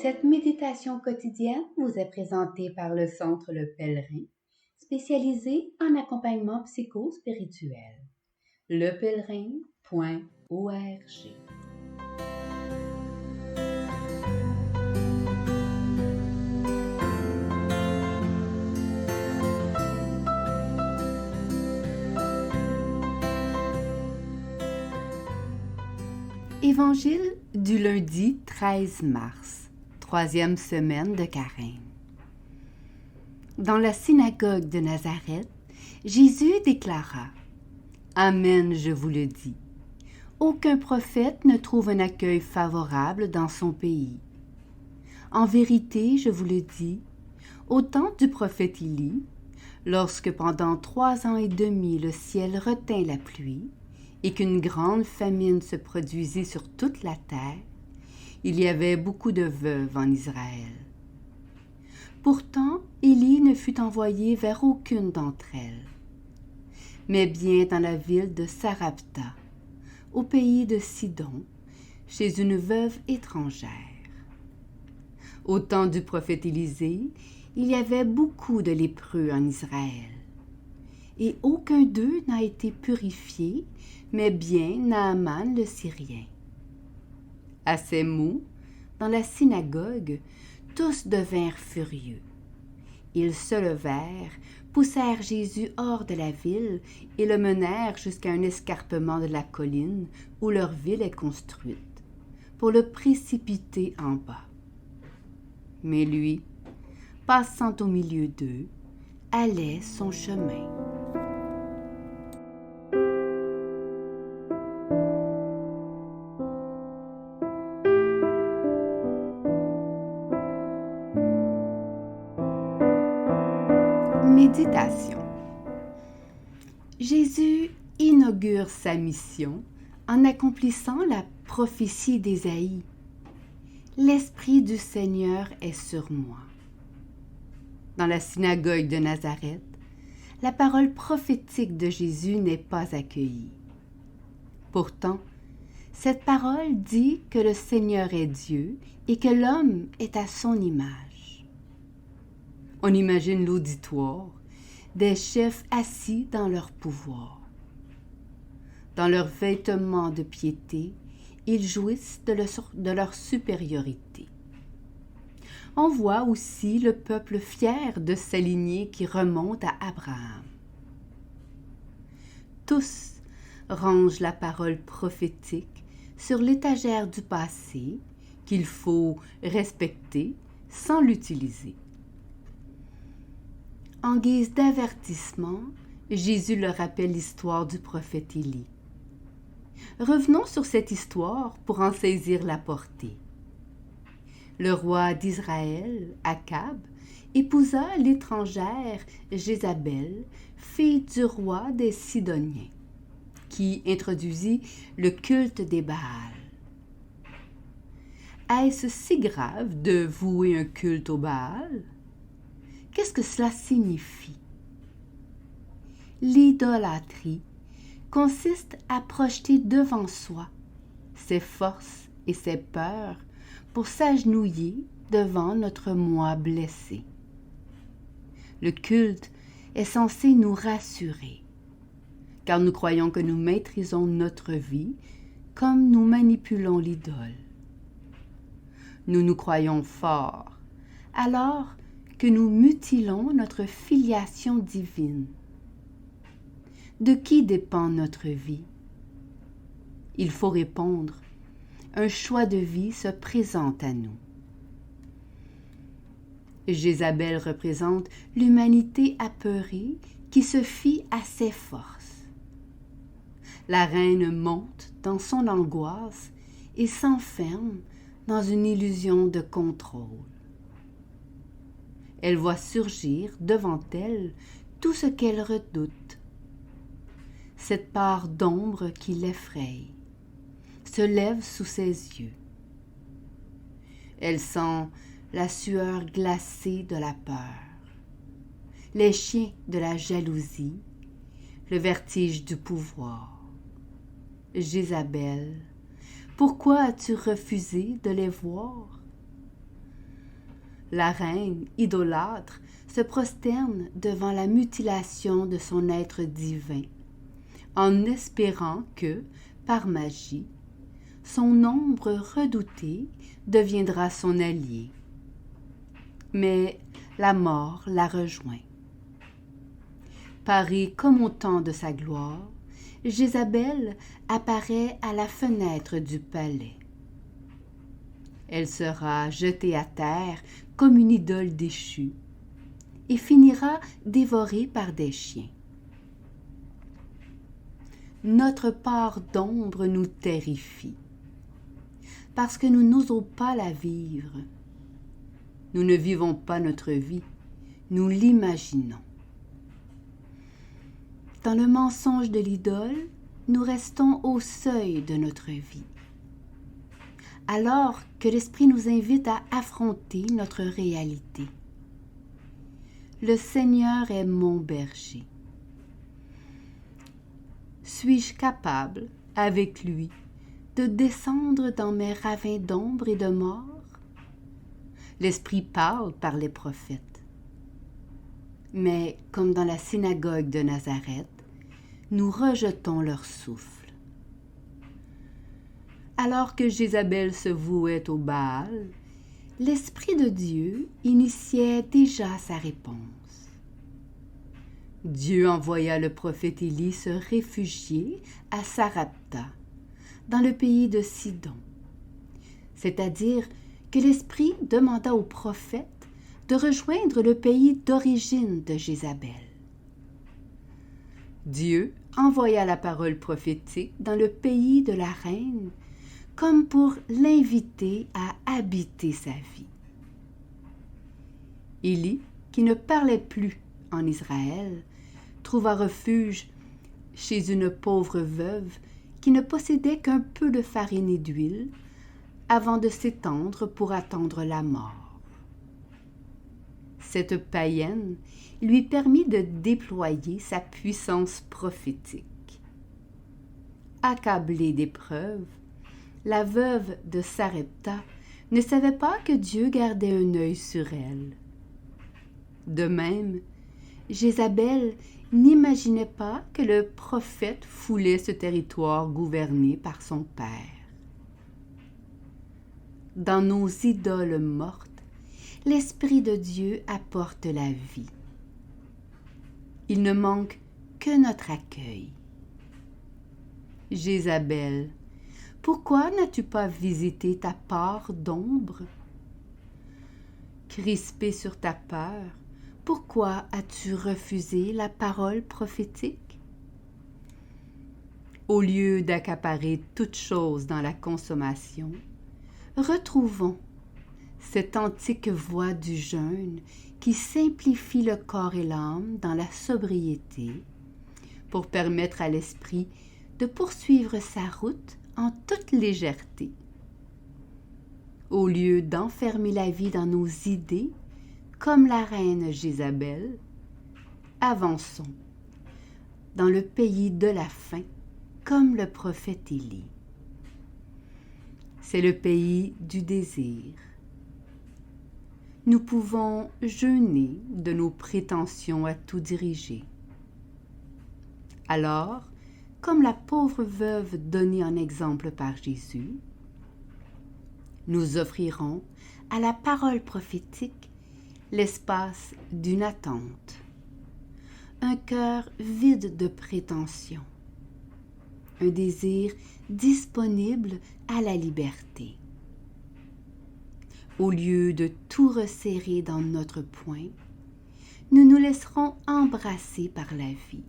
Cette méditation quotidienne vous est présentée par le Centre Le Pèlerin, spécialisé en accompagnement psycho-spirituel. lepèlerin.org. Évangile du lundi 13 mars, 3e semaine de Carême. Dans la synagogue de Nazareth, Jésus déclara « Amen, je vous le dis. Aucun prophète ne trouve un accueil favorable dans son pays. En vérité, je vous le dis, au temps du prophète Élie, lorsque pendant 3 ans et demi le ciel retint la pluie, et qu'une grande famine se produisit sur toute la terre, il y avait beaucoup de veuves en Israël. Pourtant, Élie ne fut envoyé vers aucune d'entre elles, mais bien dans la ville de Sarepta, au pays de Sidon, chez une veuve étrangère. Au temps du prophète Élisée, il y avait beaucoup de lépreux en Israël, et aucun d'eux n'a été purifié, mais bien Naaman le Syrien. À ces mots, dans la synagogue, tous devinrent furieux. Ils se levèrent, poussèrent Jésus hors de la ville et le menèrent jusqu'à un escarpement de la colline où leur ville est construite, pour le précipiter en bas. Mais lui, passant au milieu d'eux, allait son chemin. Méditation. Jésus inaugure sa mission en accomplissant la prophétie d'Ésaïe. L'Esprit du Seigneur est sur moi. Dans la synagogue de Nazareth, la parole prophétique de Jésus n'est pas accueillie. Pourtant, cette parole dit que le Seigneur est Dieu et que l'homme est à son image. On imagine l'auditoire, des chefs assis dans leur pouvoir. Dans leur vêtement de piété, ils jouissent de leur supériorité. On voit aussi le peuple fier de sa lignée qui remonte à Abraham. Tous rangent la parole prophétique sur l'étagère du passé qu'il faut respecter sans l'utiliser. En guise d'avertissement, Jésus leur rappelle l'histoire du prophète Élie. Revenons sur cette histoire pour en saisir la portée. Le roi d'Israël, Akab, épousa l'étrangère Jézabel, fille du roi des Sidoniens, qui introduisit le culte des Baals. Est-ce si grave de vouer un culte aux Baals? Qu'est-ce que cela signifie? L'idolâtrie consiste à projeter devant soi ses forces et ses peurs pour s'agenouiller devant notre moi blessé. Le culte est censé nous rassurer, car nous croyons que nous maîtrisons notre vie comme nous manipulons l'idole. Nous nous croyons forts, alors que nous mutilons notre filiation divine. De qui dépend notre vie? Il faut répondre, un choix de vie se présente à nous. Jézabel représente l'humanité apeurée qui se fie à ses forces. La reine monte dans son angoisse et s'enferme dans une illusion de contrôle. Elle voit surgir devant elle tout ce qu'elle redoute. Cette part d'ombre qui l'effraie se lève sous ses yeux. Elle sent la sueur glacée de la peur, les chiens de la jalousie, le vertige du pouvoir. Jézabel, pourquoi as-tu refusé de les voir? La reine, idolâtre, se prosterne devant la mutilation de son être divin, en espérant que, par magie, son ombre redoutée deviendra son allié. Mais la mort la rejoint. Parée comme au temps de sa gloire, Jézabel apparaît à la fenêtre du palais. Elle sera jetée à terre comme une idole déchue et finira dévorée par des chiens. Notre part d'ombre nous terrifie, parce que nous n'osons pas la vivre. Nous ne vivons pas notre vie, nous l'imaginons. Dans le mensonge de l'idole, nous restons au seuil de notre vie, alors que l'Esprit nous invite à affronter notre réalité. Le Seigneur est mon berger. Suis-je capable, avec lui, de descendre dans mes ravins d'ombre et de mort? L'Esprit parle par les prophètes. Mais, comme dans la synagogue de Nazareth, nous rejetons leur souffle. Alors que Jézabel se vouait au Baal, l'Esprit de Dieu initiait déjà sa réponse. Dieu envoya le prophète Élie se réfugier à Sarepta, dans le pays de Sidon. C'est-à-dire que l'Esprit demanda au prophète de rejoindre le pays d'origine de Jézabel. Dieu envoya la parole prophétique dans le pays de la reine, comme pour l'inviter à habiter sa vie. Élie, qui ne parlait plus en Israël, trouva refuge chez une pauvre veuve qui ne possédait qu'un peu de farine et d'huile avant de s'étendre pour attendre la mort. Cette païenne lui permit de déployer sa puissance prophétique. Accablée d'épreuves, la veuve de Sarepta ne savait pas que Dieu gardait un œil sur elle. De même, Jézabel n'imaginait pas que le prophète foulait ce territoire gouverné par son père. Dans nos idoles mortes, l'Esprit de Dieu apporte la vie. Il ne manque que notre accueil. Jézabel, pourquoi n'as-tu pas visité ta part d'ombre? Crispé sur ta peur, pourquoi as-tu refusé la parole prophétique? Au lieu d'accaparer toute chose dans la consommation, retrouvons cette antique voie du jeûne qui simplifie le corps et l'âme dans la sobriété pour permettre à l'esprit de poursuivre sa route en toute légèreté. Au lieu d'enfermer la vie dans nos idées, comme la reine Jézabel, avançons dans le pays de la faim, comme le prophète Élie. C'est le pays du désir. Nous pouvons jeûner de nos prétentions à tout diriger. Alors, comme la pauvre veuve donnée en exemple par Jésus, nous offrirons à la parole prophétique l'espace d'une attente, un cœur vide de prétention, un désir disponible à la liberté. Au lieu de tout resserrer dans notre poing, nous nous laisserons embrasser par la vie.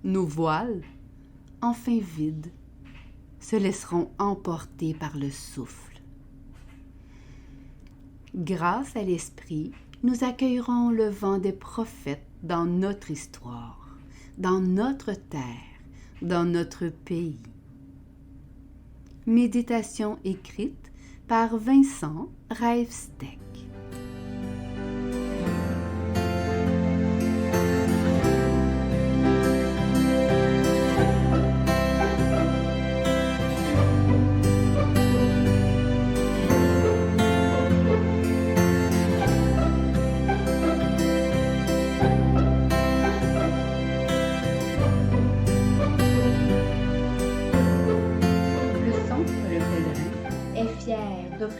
Nos voiles, enfin vides, se laisseront emporter par le souffle. Grâce à l'Esprit, nous accueillerons le vent des prophètes dans notre histoire, dans notre terre, dans notre pays. Méditation écrite par Vincent Rijfstek.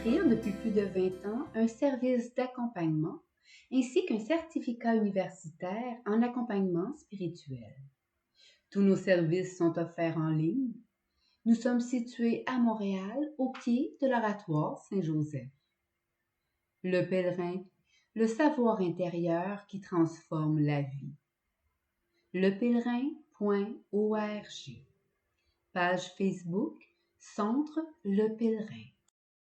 offrir depuis plus de 20 ans un service d'accompagnement ainsi qu'un certificat universitaire en accompagnement spirituel. Tous nos services sont offerts en ligne. Nous sommes situés à Montréal, au pied de l'Oratoire Saint-Joseph. Le pèlerin, le savoir intérieur qui transforme la vie. lepèlerin.org. Page Facebook, Centre Le Pèlerin.